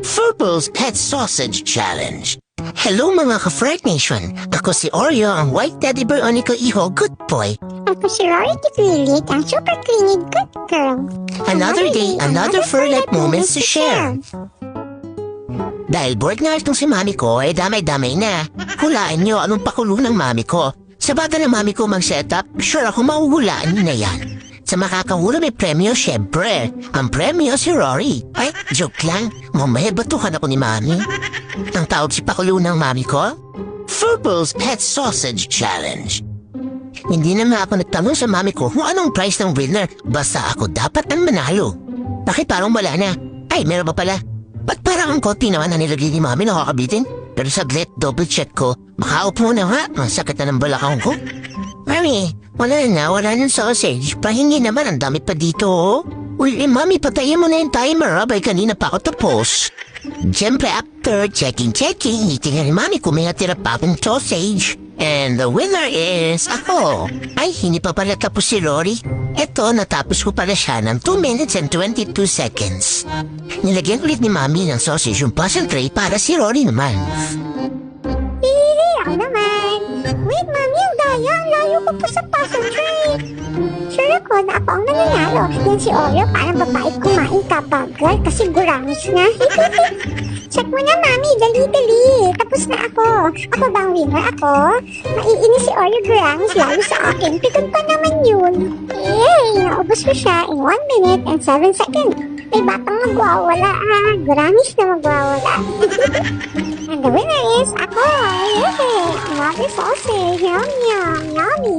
Furbal's Pet Sausage Challenge. Hello mga ka-Fright Nation! Ako si Oreo, ang white teddy bear o Nico Iho, good boy. Ako si Rory Tiglilit, ang super clingy good girl. Another day, another fur-like moments to share. Dahil bored nga itong si mami ko, damay-damay na. Hulaan nyo anong pakulo ng mami ko. Sa baga ng mami ko mag-setup, sure ako mahuhulaan na yan. Sa makakahula may premyo, syempre. Ang premyo si Rory. Ay, joke lang. Mamaya batuhan ako ni mami. Ang tawag si pakulo ng mami ko? Furbal's Pet Sausage Challenge. Hindi naman ako nagtanong sa mami ko kung anong price ng winner. Basta ako dapat ang manalo. Bakit parang wala na? Ay, meron ba pala? Ba't parang ang konti naman na nilagay ni mami nakakabitin? Pero saglit, double check ko. Makaupo na nga. Ang sakit na ng balakang ko. Mami, wala ng sausage. Pahingi naman, ang dami pa dito, oh. Uy, mami, patayin mo na yung timer, abay kanina pa ako tapos. Siyempre, after checking, hitingan ni mami kung may natira pa akong sausage. And the winner is ako. Ay, hindi pa pala tapos si Rory. Eto, natapos ko pala siya ng 2 minutes and 22 seconds. Nilagyan ulit ni mami ng sausage yung puzzle tray para si Rory naman. Hihihi, ako naman. Wait, mami, ang daya. Ang layo ko pa sa puzzle tray. Sure ako na ako ang nananalo. Yan si Oreo, parang babait kumain ka bagal kasi guramis na. Check mo na, mami. Dali. Tapos na ako. Ako ba ang winner? Ako? Maiinis si Oreo guramis lalo sa akin. Pikon pa naman yun. Yay! Naubos ko siya in 1 minute and 7 seconds. May batang magwawala. Guramis na magwawala. And the winner is ako. Yay! Another sausage. Yum, yummy.